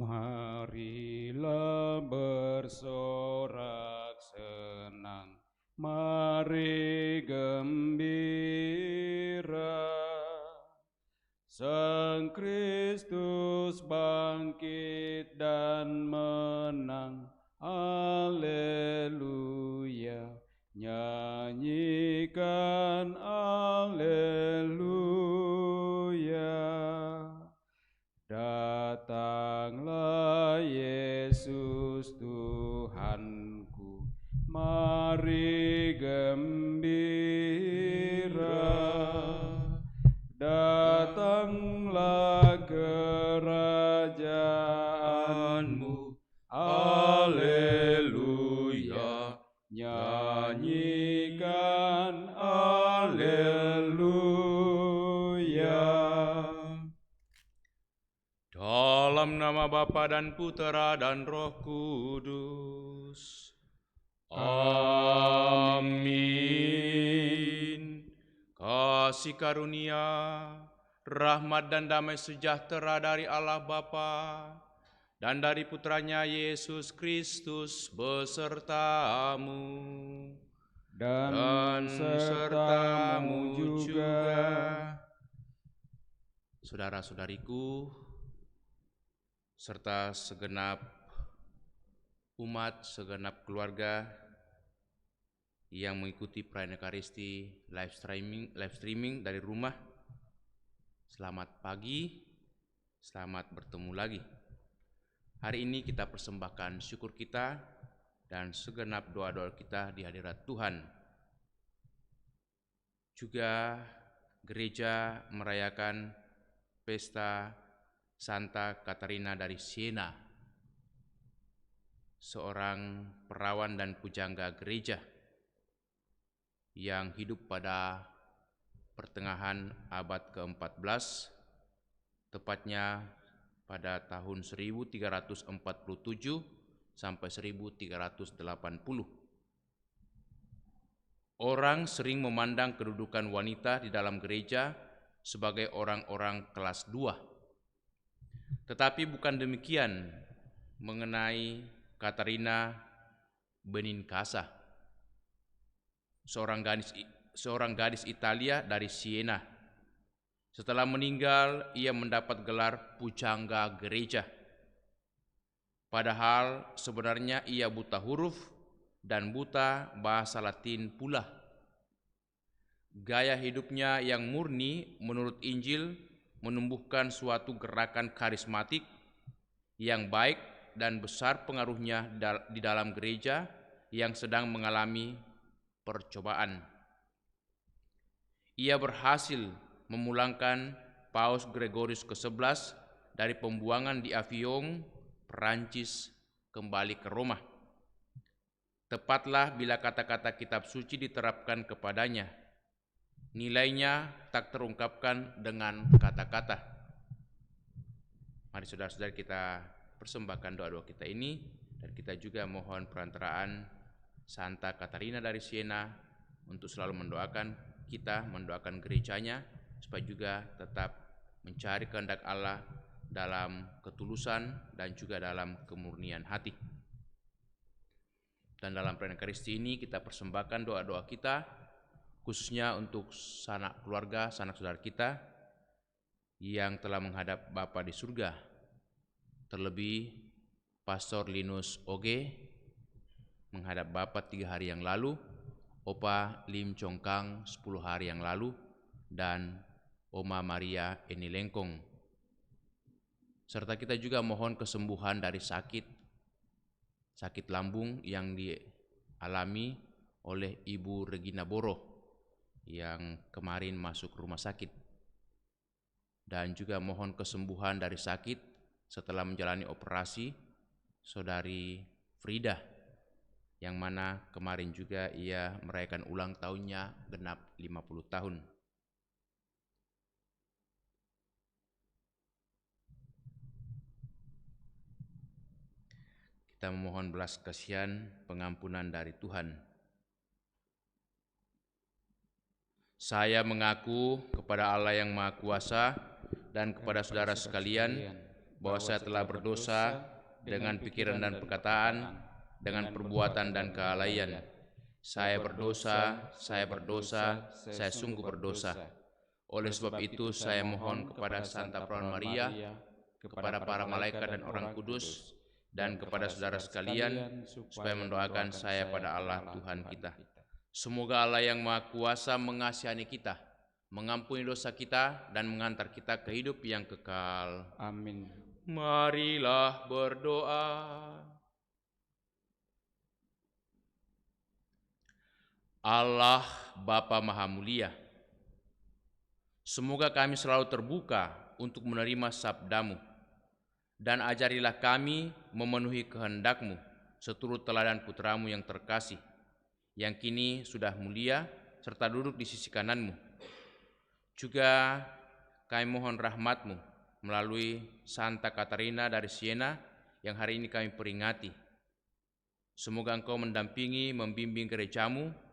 Marilah bersorak senang, mari gembira. Sang Kristus bangkit dan menang, Haleluya. Nyanyikan Haleluya. Datanglah Yesus Tuhanku, mari gembira. Datanglah kerajaanmu, Haleluya. Nyanyikan Haleluya. Dalam nama Bapa dan Putera dan Roh Kudus. Amin. Kasih karunia, rahmat dan damai sejahtera dari Allah Bapa dan dari Putranya Yesus Kristus besertamu Dan sertamu juga. Saudara-saudariku, serta segenap umat, segenap keluarga yang mengikuti perayaan Ekaristi live streaming dari rumah. Selamat pagi, selamat bertemu lagi. Hari ini kita persembahkan syukur kita dan segenap doa-doa kita di hadirat Tuhan. Juga gereja merayakan pesta Santa Katarina dari Siena, seorang perawan dan pujangga gereja yang hidup pada pertengahan abad ke-14, tepatnya pada tahun 1347 sampai 1380. Orang sering memandang kedudukan wanita di dalam gereja sebagai orang-orang kelas 2. Tetapi bukan demikian mengenai Katarina Benincasa, seorang gadis Italia dari Siena. Setelah meninggal, ia mendapat gelar pujangga gereja. Padahal sebenarnya ia buta huruf dan buta bahasa Latin pula. Gaya hidupnya yang murni menurut Injil menumbuhkan suatu gerakan karismatik yang baik dan besar pengaruhnya di dalam gereja yang sedang mengalami percobaan. Ia berhasil memulangkan Paus Gregorius ke-11 dari pembuangan di Avignon, Perancis, kembali ke Roma. Tepatlah bila kata-kata kitab suci diterapkan kepadanya. Nilainya tak terungkapkan dengan kata-kata. Mari saudara-saudara kita persembahkan doa-doa kita ini, dan kita juga mohon perantaraan Santa Katarina dari Siena untuk selalu mendoakan kita, mendoakan gerejanya, supaya juga tetap mencari kehendak Allah dalam ketulusan dan juga dalam kemurnian hati. Dan dalam perayaan Ekaristi ini kita persembahkan doa-doa kita, khususnya untuk sanak keluarga, sanak saudara kita yang telah menghadap Bapa di surga. Terlebih Pastor Linus Oge menghadap Bapa 3 hari yang lalu, Opa Lim Chong Kang 10 hari yang lalu, dan Oma Maria Eni Lengkong. Serta kita juga mohon kesembuhan dari sakit lambung yang dialami oleh Ibu Regina Boroh yang kemarin masuk rumah sakit, dan juga mohon kesembuhan dari sakit setelah menjalani operasi Saudari Frida, yang mana kemarin juga ia merayakan ulang tahunnya genap 50 tahun. Kita memohon belas kasihan pengampunan dari Tuhan. Saya mengaku kepada Allah yang Maha Kuasa dan kepada saudara sekalian bahwa saya telah berdosa dengan pikiran dan perkataan, dengan perbuatan dan kelalaian. Saya berdosa, saya sungguh berdosa. Oleh sebab itu saya mohon kepada Santa Perawan Maria, kepada para malaikat dan orang kudus, dan kepada saudara sekalian, supaya mendoakan saya pada Allah Tuhan kita. Semoga Allah yang Maha Kuasa mengasihani kita, mengampuni dosa kita, dan mengantar kita ke hidup yang kekal. Amin. Marilah berdoa. Allah Bapa Maha Mulia, semoga kami selalu terbuka untuk menerima sabda-Mu, dan ajarilah kami memenuhi kehendak-Mu seturut teladan Putra-Mu yang terkasih, yang kini sudah mulia serta duduk di sisi kanan-Mu. Juga kami mohon rahmat-Mu melalui Santa Katarina dari Siena yang hari ini kami peringati. Semoga Engkau mendampingi, membimbing gereja-Mu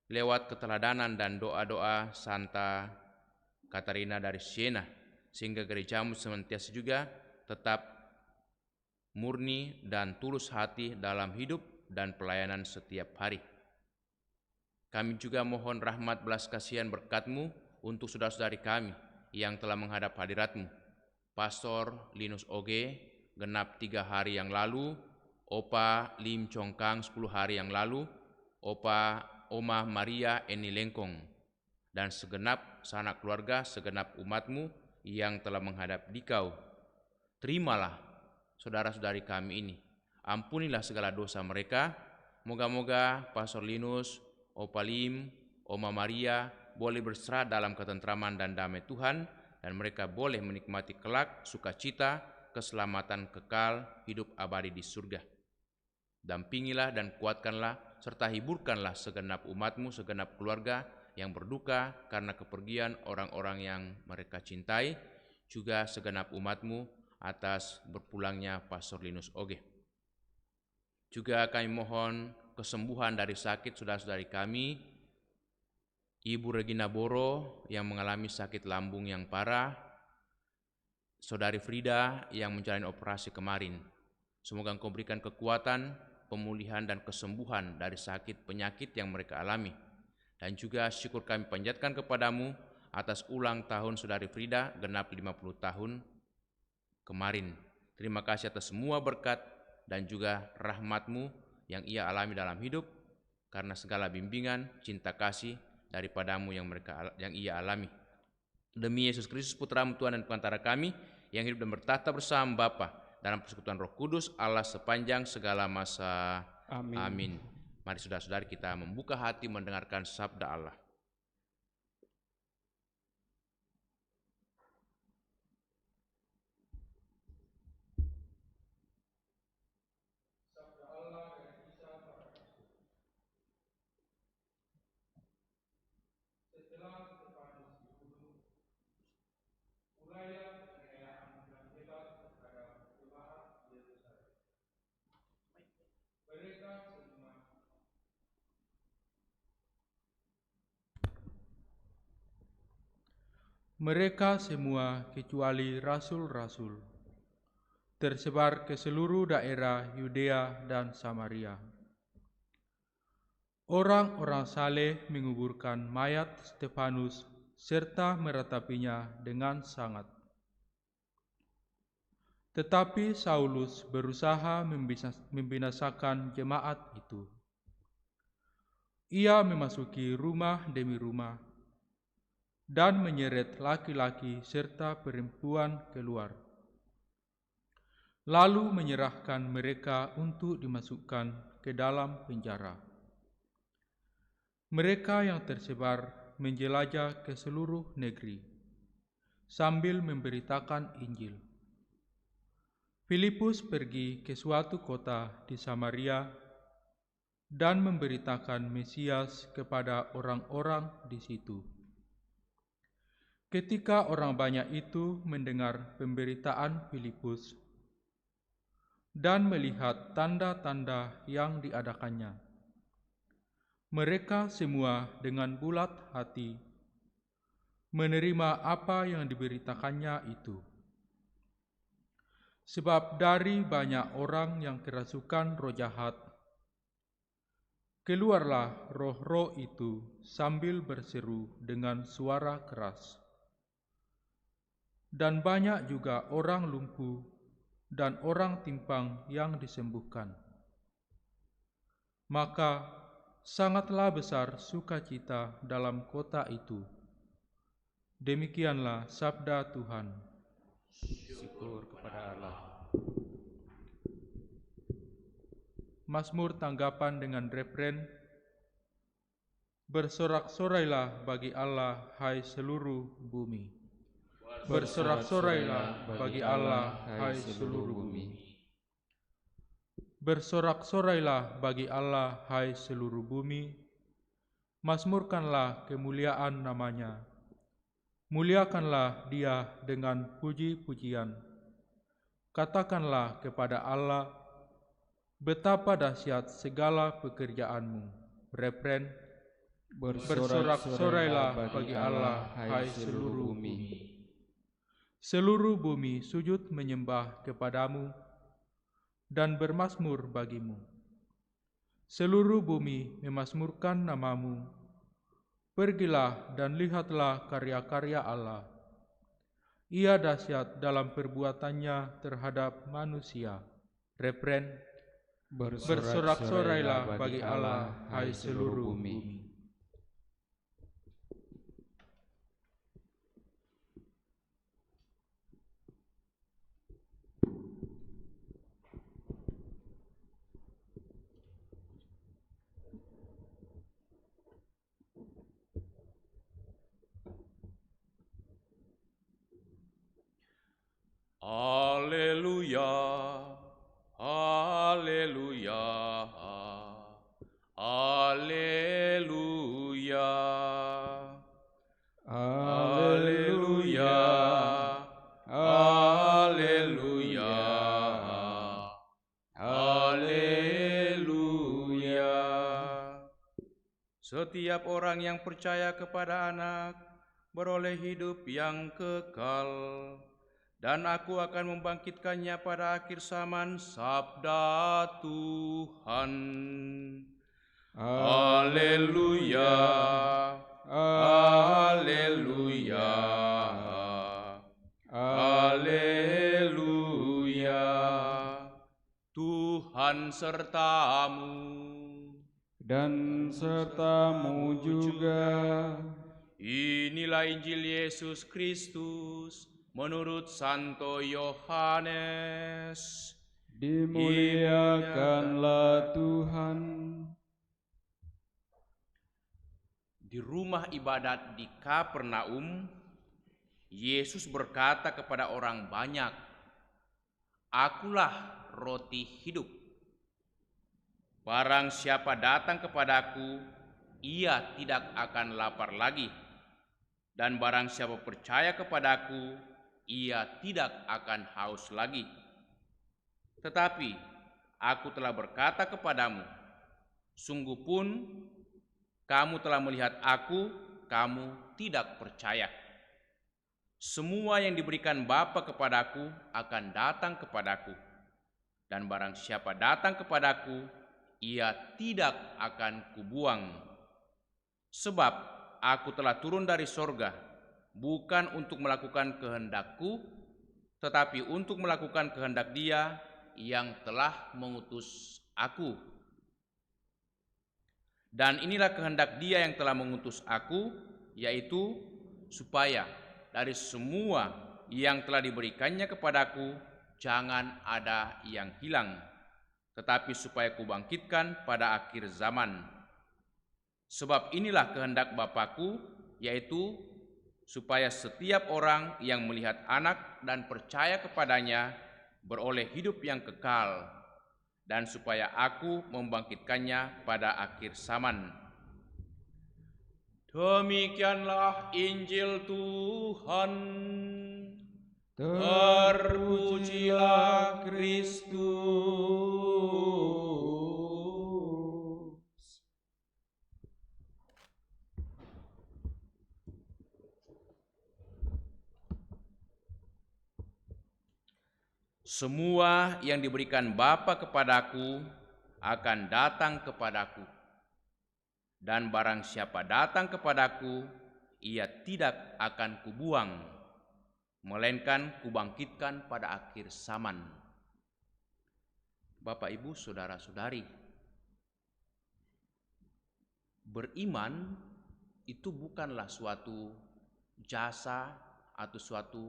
lewat keteladanan dan doa-doa Santa Katarina dari Siena, sehingga gereja-Mu senantiasa juga tetap murni dan tulus hati dalam hidup dan pelayanan setiap hari. Kami juga mohon rahmat belas kasihan berkat-Mu untuk saudara-saudari kami yang telah menghadap hadirat-Mu. Pastor Linus Oge genap 3 hari yang lalu, Opa Lim Chong Kang 10 hari yang lalu, Oma Maria Eni Lengkong, dan segenap sanak keluarga, segenap umat-Mu yang telah menghadap Dikau. Terimalah saudara-saudari kami ini, ampunilah segala dosa mereka. Moga-moga Pastor Linus, Opa Lim, Oma Maria boleh berserah dalam ketentraman dan damai Tuhan, dan mereka boleh menikmati kelak sukacita, keselamatan kekal, hidup abadi di surga. Dampingilah dan kuatkanlah serta hiburkanlah segenap umat-Mu, segenap keluarga yang berduka karena kepergian orang-orang yang mereka cintai, juga segenap umat-Mu atas berpulangnya Pastor Linus Oge. Juga kami mohon kesembuhan dari sakit saudara-saudari kami, Ibu Regina Boro yang mengalami sakit lambung yang parah, Saudari Frida yang menjalani operasi kemarin. Semoga Engkau berikan kekuatan, pemulihan dan kesembuhan dari sakit penyakit yang mereka alami. Dan juga syukur kami panjatkan kepadamu atas ulang tahun Saudari Frida genap 50 tahun kemarin. Terima kasih atas semua berkat dan juga rahmat-Mu yang ia alami dalam hidup, karena segala bimbingan, cinta kasih daripadamu yang ia alami. Demi Yesus Kristus Putra-Mu Tuhan dan Pengantara kami, yang hidup dan bertahta bersama Bapa dalam persekutuan Roh Kudus, Allah sepanjang segala masa. Amin. Amin. Mari saudara-saudari kita membuka hati mendengarkan sabda Allah. Mereka semua kecuali rasul-rasul tersebar ke seluruh daerah Yudea dan Samaria. Orang-orang saleh menguburkan mayat Stefanus serta meratapinya dengan sangat. Tetapi Saulus berusaha membinasakan jemaat itu. Ia memasuki rumah demi rumah dan menyeret laki-laki serta perempuan keluar, lalu menyerahkan mereka untuk dimasukkan ke dalam penjara. Mereka yang tersebar menjelajah ke seluruh negeri sambil memberitakan Injil. Filipus pergi ke suatu kota di Samaria dan memberitakan Mesias kepada orang-orang di situ. Ketika orang banyak itu mendengar pemberitaan Filipus dan melihat tanda-tanda yang diadakannya, mereka semua dengan bulat hati menerima apa yang diberitakannya itu. Sebab dari banyak orang yang kerasukan roh jahat, keluarlah roh-roh itu sambil berseru dengan suara keras. Dan banyak juga orang lumpuh dan orang timpang yang disembuhkan. Maka sangatlah besar sukacita dalam kota itu. Demikianlah sabda Tuhan. Syukur kepada Allah. Mazmur tanggapan dengan refren, bersorak-sorailah bagi Allah, hai seluruh bumi. Bersorak-sorailah bagi Allah, hai seluruh bumi. Bersorak-sorailah bagi Allah, hai seluruh bumi. Mazmurkanlah kemuliaan namanya. Muliakanlah Dia dengan puji-pujian. Katakanlah kepada Allah, betapa dahsyat segala pekerjaanmu. Refren, bersorak-sorailah bagi Allah, hai seluruh bumi. Seluruh bumi sujud menyembah kepadamu dan bermazmur bagimu. Seluruh bumi memazmurkan namamu. Pergilah dan lihatlah karya-karya Allah. Ia dahsyat dalam perbuatannya terhadap manusia. Refren, bersorak-sorailah bagi Allah, hai seluruh bumi. Haleluya, haleluya, haleluya, haleluya, haleluya, haleluya. Setiap orang yang percaya kepada Anak beroleh hidup yang kekal, dan Aku akan membangkitkannya pada akhir zaman, sabda Tuhan. Haleluya, haleluya, haleluya. Tuhan sertamu Dan sertamu juga. Inilah Injil Yesus Kristus menurut Santo Yohanes. Dimuliakanlah Tuhan. Di rumah ibadat di Kapernaum, Yesus berkata kepada orang banyak, "Akulah roti hidup. Barang siapa datang kepadaku, ia tidak akan lapar lagi. Dan barang siapa percaya kepadaku, ia tidak akan haus lagi. Tetapi Aku telah berkata kepadamu, sungguh pun kamu telah melihat Aku, kamu tidak percaya. Semua yang diberikan Bapa kepadaku akan datang kepadaku, dan barang siapa datang kepadaku, ia tidak akan kubuang. Sebab Aku telah turun dari sorga, bukan untuk melakukan kehendak-Ku, tetapi untuk melakukan kehendak Dia yang telah mengutus Aku. Dan inilah kehendak Dia yang telah mengutus Aku, yaitu supaya dari semua yang telah diberikannya kepadaku, jangan ada yang hilang, tetapi supaya Kubangkitkan pada akhir zaman. Sebab inilah kehendak Bapa-Ku, yaitu supaya setiap orang yang melihat Anak dan percaya kepadanya beroleh hidup yang kekal, dan supaya Aku membangkitkannya pada akhir zaman." Demikianlah Injil Tuhan. Terpujilah Kristus. Semua yang diberikan Bapa kepadaku akan datang kepadaku, dan barang siapa datang kepadaku, ia tidak akan kubuang, melainkan kubangkitkan pada akhir zaman. Bapak, Ibu, saudara-saudari, beriman itu bukanlah suatu jasa atau suatu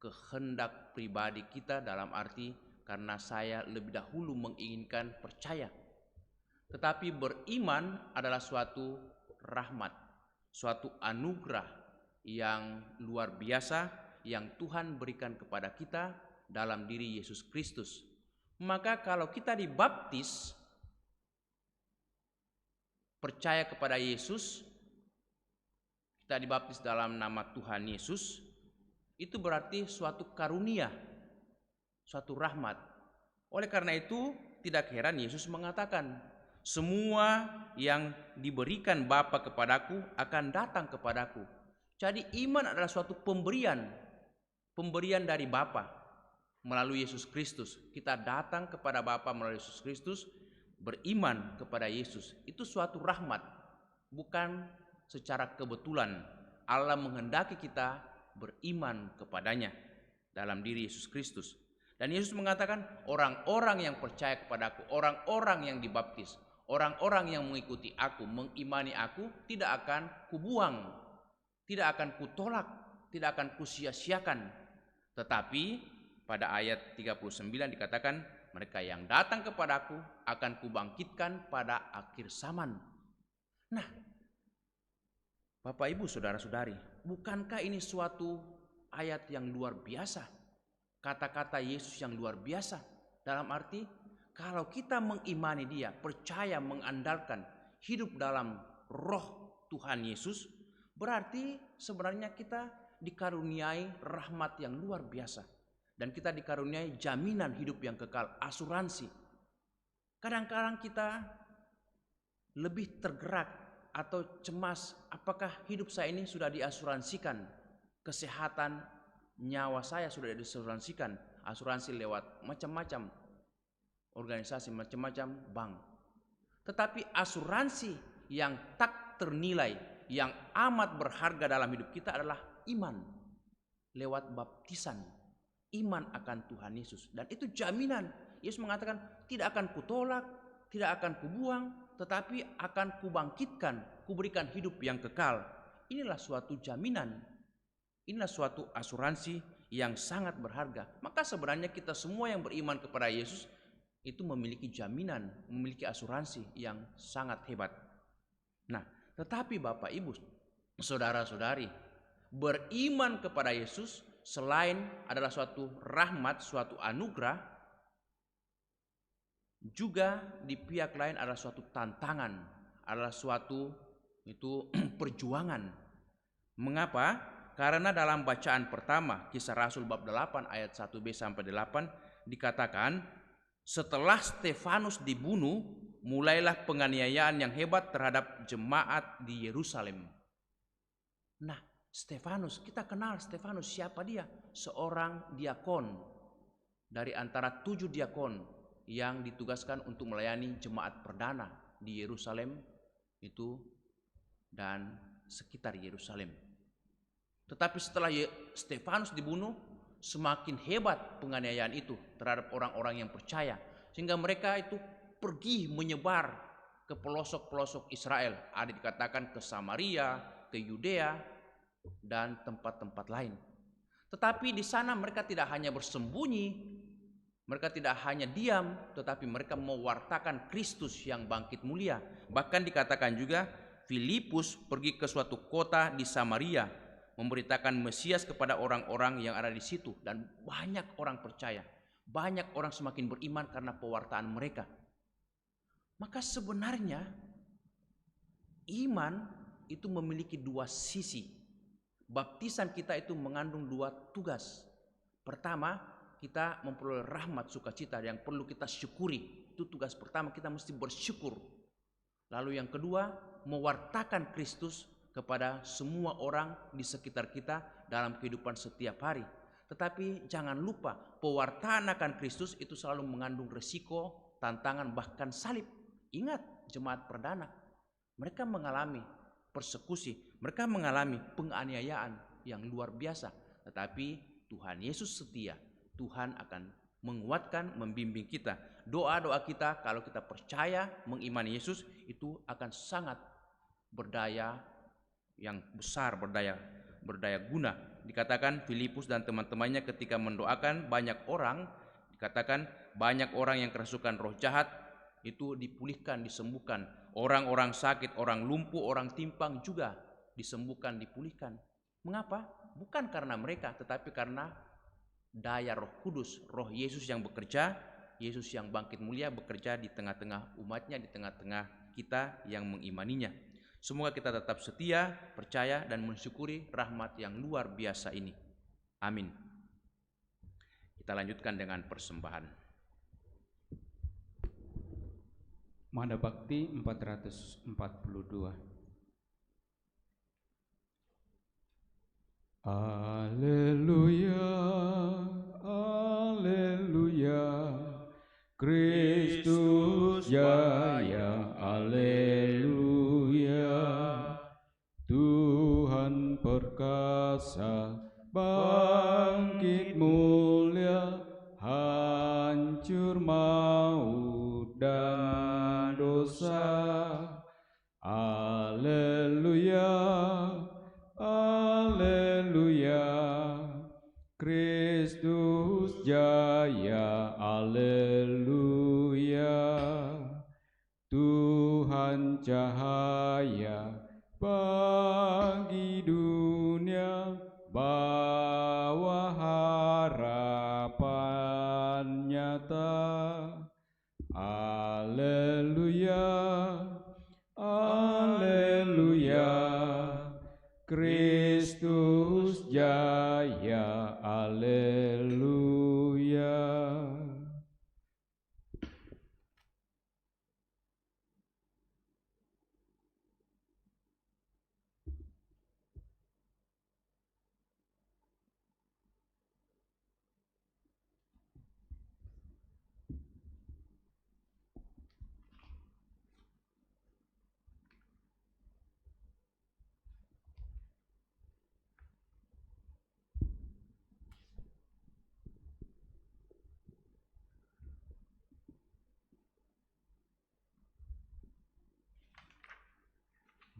kehendak pribadi kita, dalam arti karena saya lebih dahulu menginginkan percaya. Tetapi beriman adalah suatu rahmat, suatu anugerah yang luar biasa yang Tuhan berikan kepada kita dalam diri Yesus Kristus. Maka kalau kita dibaptis, percaya kepada Yesus, kita dibaptis dalam nama Tuhan Yesus, itu berarti suatu karunia, suatu rahmat. Oleh karena itu, tidak heran Yesus mengatakan, semua yang diberikan Bapa kepadaku akan datang kepadaku. Jadi iman adalah suatu pemberian dari Bapa melalui Yesus Kristus. Kita datang kepada Bapa melalui Yesus Kristus, beriman kepada Yesus. Itu suatu rahmat, bukan secara kebetulan. Allah menghendaki kita beriman kepadanya dalam diri Yesus Kristus. Dan Yesus mengatakan, orang-orang yang percaya kepadaku, orang-orang yang dibaptis, orang-orang yang mengikuti aku, mengimani aku, tidak akan kubuang, tidak akan kutolak, tidak akan kusia-siakan. Tetapi pada ayat 39 dikatakan, mereka yang datang kepadaku akan kubangkitkan pada akhir zaman. Nah, Bapak, Ibu, saudara-saudari, bukankah ini suatu ayat yang luar biasa? Kata-kata Yesus yang luar biasa, dalam arti kalau kita mengimani Dia, percaya, mengandalkan, hidup dalam roh Tuhan Yesus, berarti sebenarnya kita dikaruniai rahmat yang luar biasa. Dan kita dikaruniai jaminan hidup yang kekal, asuransi. Kadang-kadang kita lebih tergerak atau cemas, apakah hidup saya ini sudah diasuransikan? Kesehatan nyawa saya sudah diasuransikan, asuransi lewat macam-macam organisasi, macam-macam bank. Tetapi asuransi yang tak ternilai, yang amat berharga dalam hidup kita adalah iman lewat baptisan, iman akan Tuhan Yesus. Dan itu jaminan. Yesus mengatakan, tidak akan kutolak, tidak akan kubuang, tetapi akan kubangkitkan, kuberikan hidup yang kekal. Inilah suatu jaminan, inilah suatu asuransi yang sangat berharga. Maka sebenarnya kita semua yang beriman kepada Yesus itu memiliki jaminan, memiliki asuransi yang sangat hebat. Nah, tetapi Bapak, Ibu, saudara-saudari, beriman kepada Yesus selain adalah suatu rahmat, suatu anugerah, juga di pihak lain adalah suatu tantangan, adalah suatu itu perjuangan. Mengapa? Karena dalam bacaan pertama Kisah Rasul bab 8 ayat 1b sampai 8 dikatakan, setelah Stefanus dibunuh, mulailah penganiayaan yang hebat terhadap jemaat di Yerusalem. Nah, Stefanus, kita kenal Stefanus, siapa dia? Seorang diakon dari antara 7 diakon yang ditugaskan untuk melayani jemaat perdana di Yerusalem itu dan sekitar Yerusalem. Tetapi setelah Stefanus dibunuh, semakin hebat penganiayaan itu terhadap orang-orang yang percaya, sehingga mereka itu pergi menyebar ke pelosok-pelosok Israel. Ada dikatakan ke Samaria, ke Yudea, dan tempat-tempat lain. Tetapi di sana mereka tidak hanya bersembunyi, mereka tidak hanya diam, tetapi mereka mewartakan Kristus yang bangkit mulia. Bahkan dikatakan juga Filipus pergi ke suatu kota di Samaria, memberitakan Mesias kepada orang-orang yang ada di situ, dan banyak orang percaya, banyak orang semakin beriman karena pewartaan mereka. Maka sebenarnya iman itu memiliki 2 sisi. Baptisan kita itu mengandung 2 tugas. Pertama, kita memperoleh rahmat sukacita yang perlu kita syukuri. Itu tugas pertama, kita mesti bersyukur. Lalu yang kedua, mewartakan Kristus kepada semua orang di sekitar kita dalam kehidupan setiap hari. Tetapi jangan lupa, pewartaan akan Kristus itu selalu mengandung resiko, tantangan, bahkan salib. Ingat jemaat perdana, mereka mengalami persekusi, mereka mengalami penganiayaan yang luar biasa. Tetapi Tuhan Yesus setia, Tuhan akan menguatkan, membimbing kita. Doa-doa kita kalau kita percaya, mengimani Yesus, itu akan sangat berdaya yang besar, berdaya guna. Dikatakan Filipus dan teman-temannya ketika mendoakan, banyak orang yang kerasukan roh jahat itu dipulihkan, disembuhkan. Orang-orang sakit, orang lumpuh, orang timpang juga disembuhkan, dipulihkan. Mengapa? Bukan karena mereka, tetapi karena daya Roh Kudus, Roh Yesus yang bekerja, Yesus yang bangkit mulia bekerja di tengah-tengah umatnya, di tengah-tengah kita yang mengimaninya. Semoga kita tetap setia, percaya, dan mensyukuri rahmat yang luar biasa ini. Amin. Kita lanjutkan dengan persembahan. Mada Bakti 442. Haleluya, haleluya, Kristus jaya, haleluya. Tuhan perkasa, bangkit mulia, hancur maut dan dosa. Haleluya, haleluya, Kristus jaya, haleluya. Tuhan cahaya bagi dunia, bawa harapan nyata. Haleluya, haleluya, Kristus jaya, haleluya.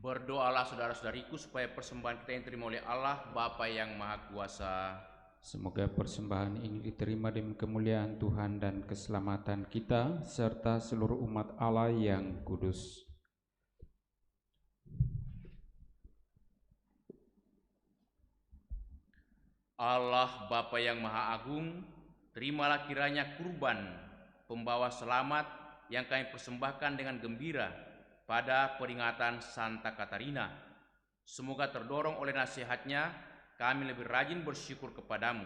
Berdoalah saudara-saudariku supaya persembahan kita yang diterima oleh Allah Bapa yang Maha Kuasa. Semoga persembahan ini diterima demi kemuliaan Tuhan dan keselamatan kita serta seluruh umat Allah yang kudus. Allah Bapa yang Maha Agung, terimalah kiranya kurban pembawa selamat yang kami persembahkan dengan gembira pada peringatan Santa Katarina. Semoga terdorong oleh nasihatnya, kami lebih rajin bersyukur kepadamu.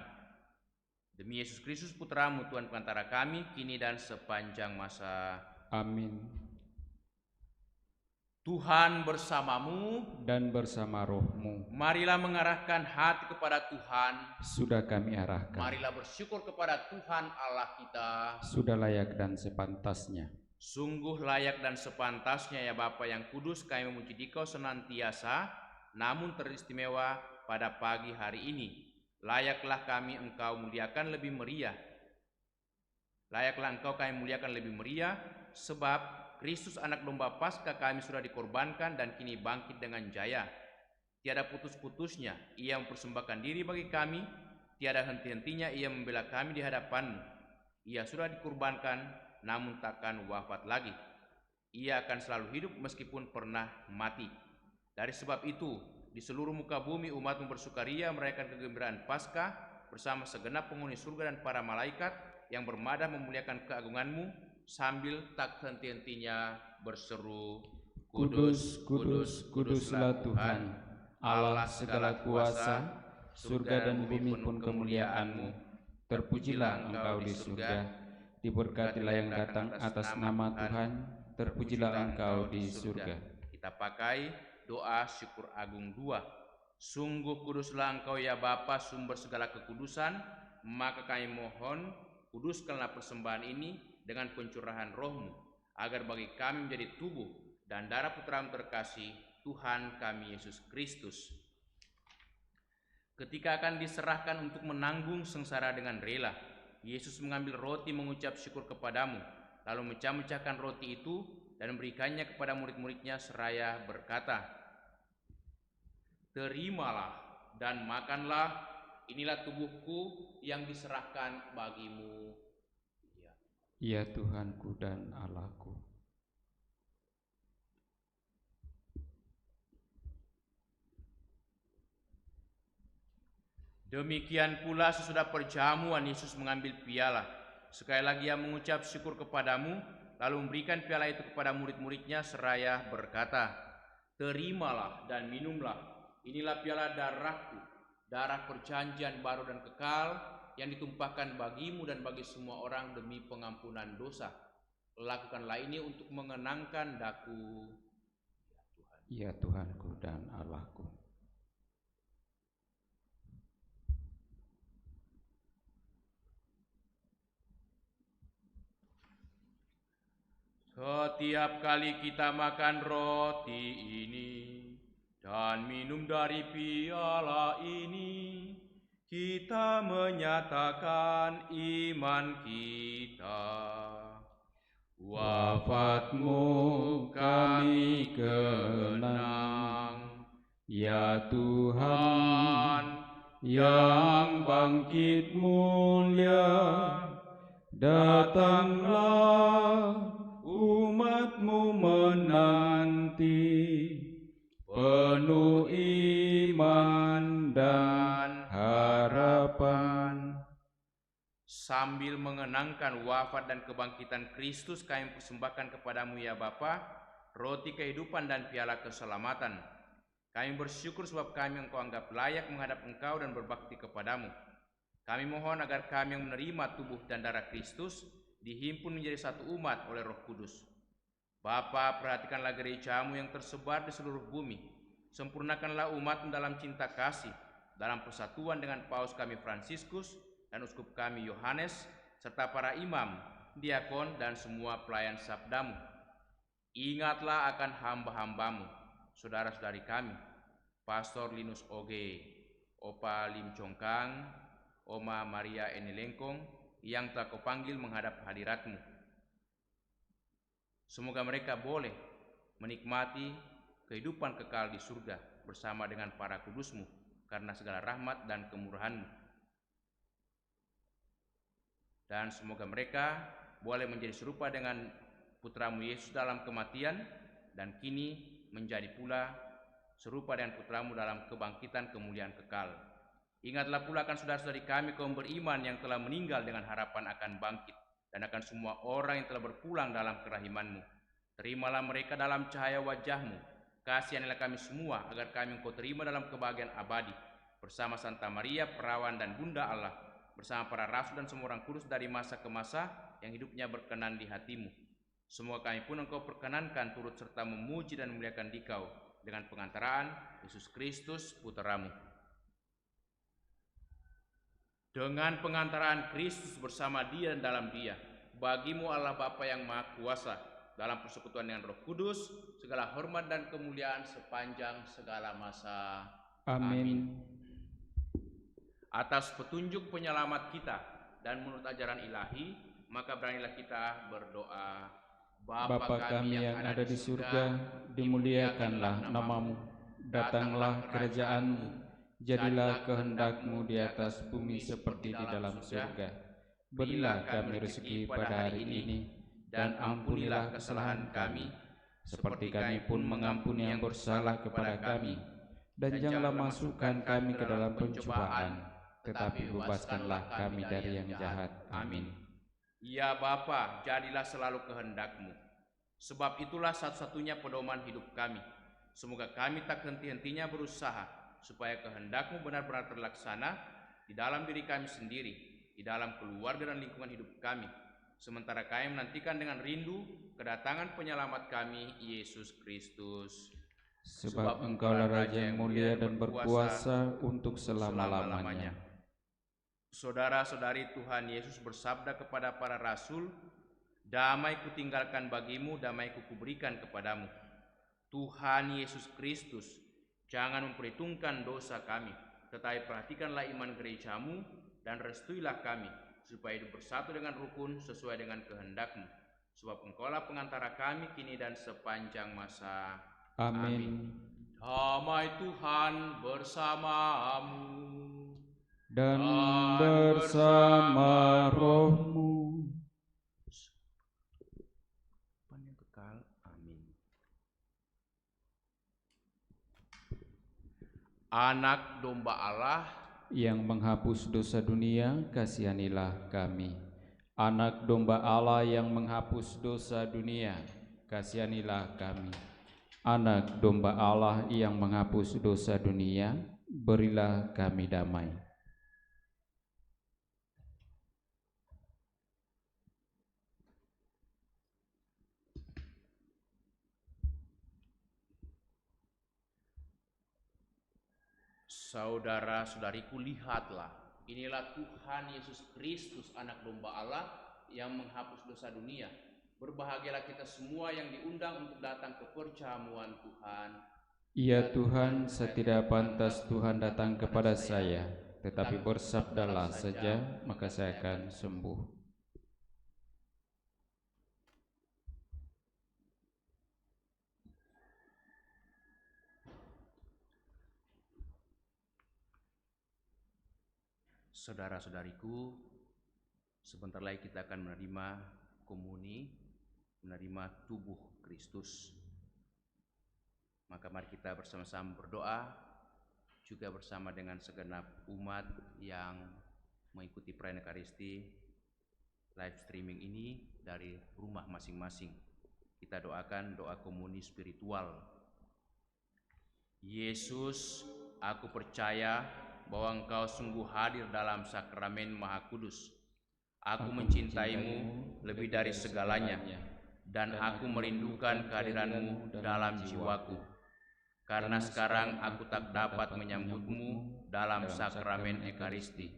Demi Yesus Kristus Putramu, Tuhan Perantara kami, kini dan sepanjang masa. Amin. Tuhan bersamamu Dan bersama rohmu. Marilah mengarahkan hati kepada Tuhan. Sudah kami arahkan. Marilah bersyukur kepada Tuhan Allah kita. Sudah layak dan sepantasnya. Sungguh layak dan sepantasnya ya Bapa yang kudus, kami memuji Dikau senantiasa, namun teristimewa pada pagi hari ini. Layaklah kami Engkau muliakan lebih meriah. Layaklah Engkau kami muliakan lebih meriah, sebab Kristus anak domba Paskah kami sudah dikorbankan dan kini bangkit dengan jaya. Tiada putus-putusnya Ia mempersembahkan diri bagi kami, tiada henti-hentinya Ia membela kami di hadapan-Mu. Ia sudah dikorbankan, namun takkan wafat lagi. Ia akan selalu hidup meskipun pernah mati. Dari sebab itu, di seluruh muka bumi umat-Mu bersukaria merayakan kegembiraan Paskah bersama segenap penghuni surga dan para malaikat yang bermadah memuliakan keagungan-Mu sambil tak henti-hentinya berseru, Kudus, kudus, kuduslah Tuhan, Allah segala kuasa, surga dan bumi pun kemuliaan-Mu. Terpujilah Engkau di surga, diberkatilah yang datang atas nama Tuhan, terpujilah Engkau di surga. Kita pakai doa syukur agung 2. Sungguh kuduslah Engkau ya Bapa, sumber segala kekudusan, maka kami mohon, kuduskanlah persembahan ini dengan pencurahan roh-Mu, agar bagi kami menjadi tubuh dan darah Putra-Mu terkasih, Tuhan kami Yesus Kristus. Ketika akan diserahkan untuk menanggung sengsara dengan rela, Yesus mengambil roti mengucap syukur kepadamu, lalu mecah-mecahkan roti itu dan memberikannya kepada murid-muridnya seraya berkata, "Terimalah dan makanlah, inilah tubuhku yang diserahkan bagimu." Ya Tuhanku dan Allahku. Demikian pula sesudah perjamuan Yesus mengambil piala. Sekali lagi Ia mengucap syukur kepadamu, lalu memberikan piala itu kepada murid-muridnya seraya berkata, "Terimalah dan minumlah, inilah piala darahku, darah perjanjian baru dan kekal, yang ditumpahkan bagimu dan bagi semua orang demi pengampunan dosa. Lakukanlah ini untuk mengenangkan daku." Ya Tuhanku dan Allahku. Setiap kali kita makan roti ini dan minum dari piala ini, kita menyatakan iman kita. Wafat-Mu kami kenang, ya Tuhan, yang bangkit mulia. Datanglah, umat-Mu menanti, penuh iman dan harapan. Sambil mengenangkan wafat dan kebangkitan Kristus, kami persembahkan kepadamu ya Bapa, roti kehidupan dan piala keselamatan. Kami bersyukur sebab kami Engkau anggap layak menghadap Engkau dan berbakti kepadamu. Kami mohon agar kami yang menerima tubuh dan darah Kristus dihimpun menjadi satu umat oleh Roh Kudus. Bapa, perhatikanlah gereja-Mu yang tersebar di seluruh bumi. Sempurnakanlah umat dalam cinta kasih, dalam persatuan dengan Paus kami Fransiskus dan Uskup kami Yohanes, serta para imam, diakon, dan semua pelayan sabda-Mu. Ingatlah akan hamba-hamba-Mu, saudara-saudari kami, Pastor Linus Oge, Opa Lim Chongkang, Oma Maria Enelengkong, yang telah Kau panggil menghadap hadirat-Mu. Semoga mereka boleh menikmati kehidupan kekal di surga bersama dengan para kudus-Mu karena segala rahmat dan kemurahan-Mu. Dan semoga mereka boleh menjadi serupa dengan Putra-Mu Yesus dalam kematian, dan kini menjadi pula serupa dengan Putra-Mu dalam kebangkitan kemuliaan kekal. Ingatlah pula akan saudara-saudari kami kaum beriman yang telah meninggal dengan harapan akan bangkit, dan akan semua orang yang telah berpulang dalam kerahiman-Mu. Terimalah mereka dalam cahaya wajah-Mu. Kasihanilah kami semua agar kami Engkau terima dalam kebahagiaan abadi, bersama Santa Maria, Perawan dan Bunda Allah, bersama para rasul dan semua orang kudus dari masa ke masa yang hidupnya berkenan di hati-Mu. Semoga kami pun Engkau perkenankan turut serta memuji dan memuliakan Dikau dengan pengantaraan Yesus Kristus, Putra-Mu. Dengan pengantaraan Kristus bersama Dia dan dalam Dia, bagi-Mu Allah Bapa yang Maha Kuasa, dalam persekutuan dengan Roh Kudus, segala hormat dan kemuliaan sepanjang segala masa. Amin. Atas petunjuk penyelamat kita dan menurut ajaran ilahi, maka beranilah kita berdoa. Bapa kami yang ada di surga, dimuliakanlah nama-Mu. Datanglah kerajaan-Mu. Jadilah kehendak-Mu di atas bumi seperti di dalam surga. Berilah kami rezeki pada hari ini, dan ampunilah kesalahan kami, seperti kami pun mengampuni yang bersalah kepada kami. Dan janganlah masukkan kami ke dalam pencobaan, tetapi bebaskanlah kami dari yang jahat. Amin. Ya Bapa, jadilah selalu kehendak-Mu. Sebab itulah satu-satunya pedoman hidup kami. Semoga kami tak henti-hentinya berusaha supaya kehendak-Mu benar-benar terlaksana di dalam diri kami sendiri, di dalam keluarga dan lingkungan hidup kami, sementara kami menantikan dengan rindu kedatangan penyelamat kami, Yesus Kristus. Sebab Engkaulah Raja yang mulia dan berkuasa untuk selama-lamanya. Saudara-saudari, Tuhan Yesus bersabda kepada para rasul, "Damai kutinggalkan bagimu, damai kuberikan kepadamu." Tuhan Yesus Kristus jangan memperhitungkan dosa kami, tetapi perhatikanlah iman gerejamu dan restuilah kami, supaya hidup bersatu dengan rukun sesuai dengan kehendak-Mu. Sebab Engkaulah pengantara kami kini dan sepanjang masa. Amin. Damai Tuhan bersamamu. Dan bersama rohmu. Yang kekal. Amin. Anak domba Allah yang menghapus dosa dunia, kasihanilah kami. Anak domba Allah yang menghapus dosa dunia, kasihanilah kami. Anak domba Allah yang menghapus dosa dunia, berilah kami damai. Saudara-saudariku, lihatlah, inilah Tuhan Yesus Kristus, anak domba Allah yang menghapus dosa dunia. Berbahagialah kita semua yang diundang untuk datang ke perjamuan Tuhan. Ya Tuhan, setidak pantas Tuhan datang kepada saya, tetapi bersabdalah saja, maka saya akan sembuh. Saudara-saudariku, sebentar lagi kita akan menerima komuni, menerima tubuh Kristus. Maka mari kita bersama-sama berdoa, juga bersama dengan segenap umat yang mengikuti perayaan Ekaristi live streaming ini dari rumah masing-masing. Kita doakan doa komuni spiritual. Yesus, aku percaya bahwa Engkau sungguh hadir dalam sakramen Maha Kudus. Aku mencintaimu lebih dari segalanya, dan aku merindukan kehadiran-Mu dalam jiwaku. Karena sekarang aku tak dapat menyambut-Mu dalam sakramen Ekaristi.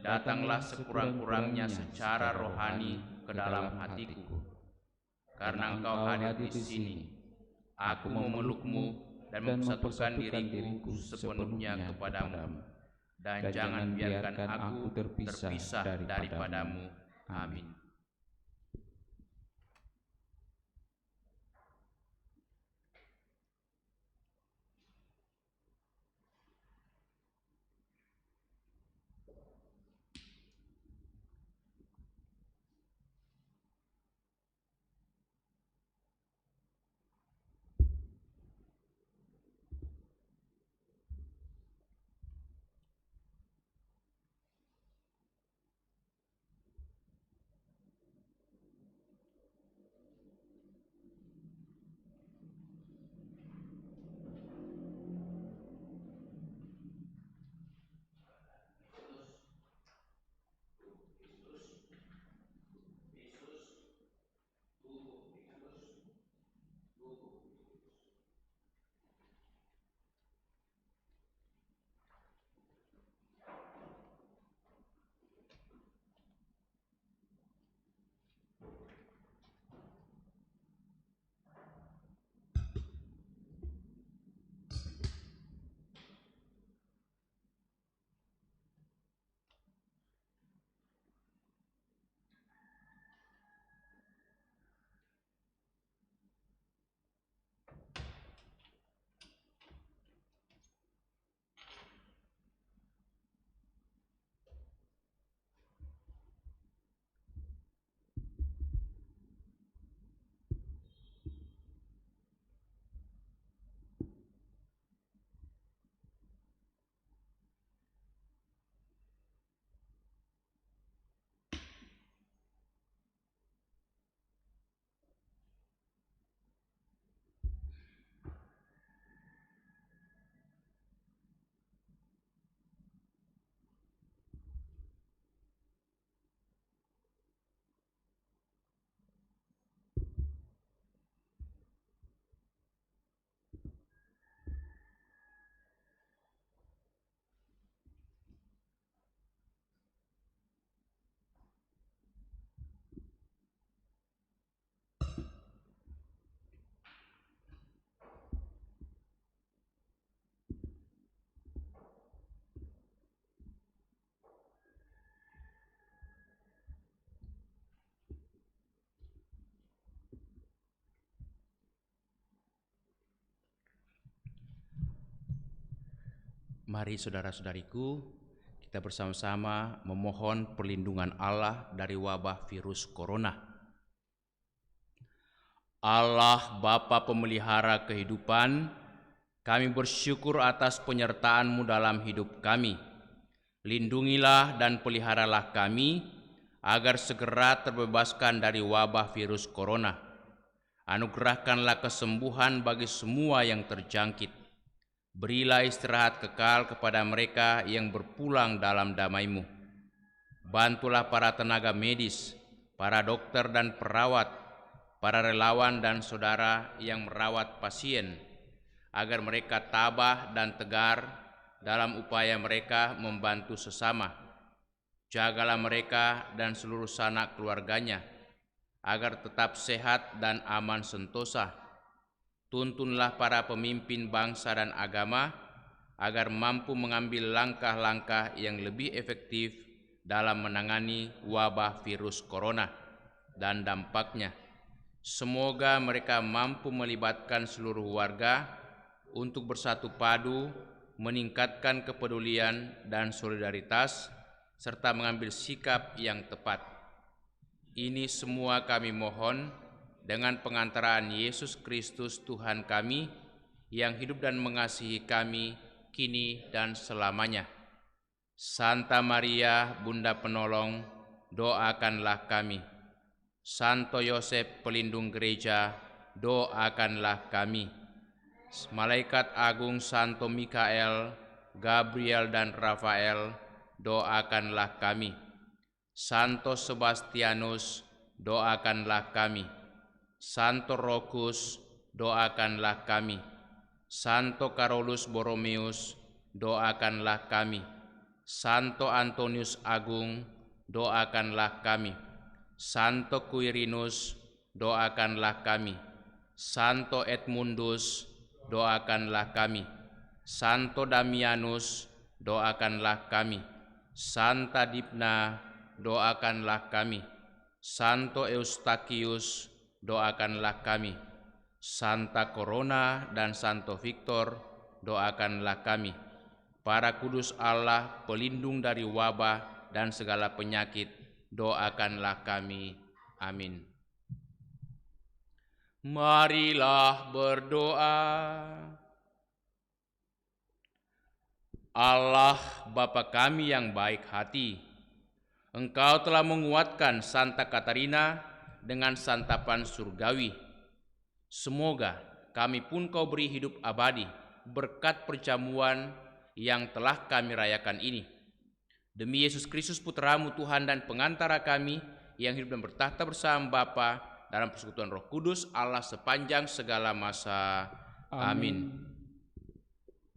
Datanglah sekurang-kurangnya secara rohani ke dalam hatiku. Karena Engkau hadir di sini, aku memeluk-Mu dan mempersatukan diriku sepenuhnya kepadamu, dan jangan biarkan aku terpisah daripada-Mu. Amin. Mari saudara-saudariku, kita bersama-sama memohon perlindungan Allah dari wabah virus corona. Allah Bapa pemelihara kehidupan, kami bersyukur atas penyertaan-Mu dalam hidup kami. Lindungilah dan peliharalah kami, agar segera terbebaskan dari wabah virus corona. Anugerahkanlah kesembuhan bagi semua yang terjangkit. Berilah istirahat kekal kepada mereka yang berpulang dalam damai-Mu. Bantulah para tenaga medis, para dokter dan perawat, para relawan dan saudara yang merawat pasien, agar mereka tabah dan tegar dalam upaya mereka membantu sesama. Jagalah mereka dan seluruh sanak keluarganya, agar tetap sehat dan aman sentosa. Tuntunlah para pemimpin bangsa dan agama agar mampu mengambil langkah-langkah yang lebih efektif dalam menangani wabah virus corona dan dampaknya. Semoga mereka mampu melibatkan seluruh warga untuk bersatu padu, meningkatkan kepedulian dan solidaritas, serta mengambil sikap yang tepat. Ini semua kami mohon dengan pengantaraan Yesus Kristus Tuhan kami, yang hidup dan mengasihi kami kini dan selamanya. Santa Maria, Bunda Penolong, doakanlah kami. Santo Yosef, pelindung gereja, doakanlah kami. Malaikat agung Santo Mikael, Gabriel dan Rafael, doakanlah kami. Santo Sebastianus, doakanlah kami. Santo Rokus, doakanlah kami. Santo Carolus Borromeus, doakanlah kami. Santo Antonius Agung, doakanlah kami. Santo Quirinus, doakanlah kami. Santo Edmundus, doakanlah kami. Santo Damianus, doakanlah kami. Santa Dipna, doakanlah kami. Santo Eustachius, doakanlah kami. Santa Corona dan Santo Victor, doakanlah kami. Para kudus Allah, pelindung dari wabah dan segala penyakit, doakanlah kami. Amin. Marilah berdoa. Allah Bapa kami yang baik hati, Engkau telah menguatkan Santa Katarina dengan santapan surgawi. Semoga kami pun Kau beri hidup abadi berkat perjamuan yang telah kami rayakan ini. Demi Yesus Kristus Putra-Mu Tuhan dan pengantara kami, yang hidup dan bertahta bersama Bapa dalam persekutuan Roh Kudus, Allah sepanjang segala masa. Amin.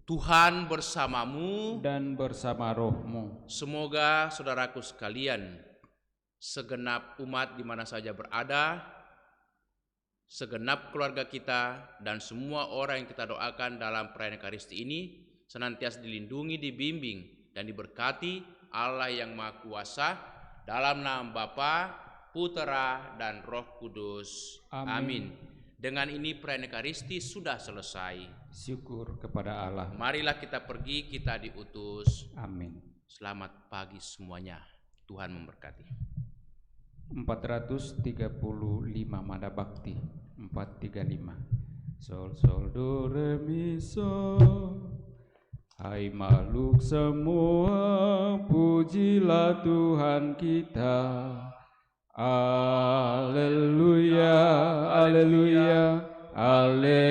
Tuhan bersamamu dan bersama rohmu. Semoga saudaraku sekalian, segenap umat di mana saja berada, segenap keluarga kita, dan semua orang yang kita doakan dalam perayaan Ekaristi ini senantiasa dilindungi, dibimbing, dan diberkati Allah yang Maha Kuasa, dalam nama Bapa, Putera, dan Roh Kudus. Amin. Dengan ini perayaan Ekaristi sudah selesai. Syukur kepada Allah. Marilah kita pergi, kita diutus. Amin. Selamat pagi semuanya. Tuhan memberkati. 435 Mada Bakti 435. Sol sol do re mi sol. Hai makhluk semua, pujilah Tuhan kita. Haleluya, haleluya, haleluya.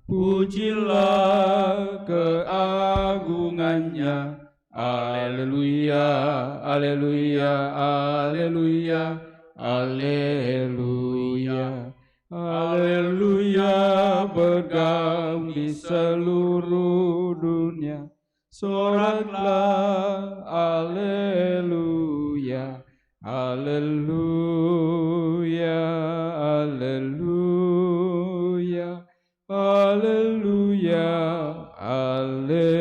Pujilah keagungannya. Haleluya, haleluya, haleluya, haleluya. Haleluya, bergaung di seluruh dunia. Soraklah, haleluya, haleluya, haleluya, haleluya, haleluya.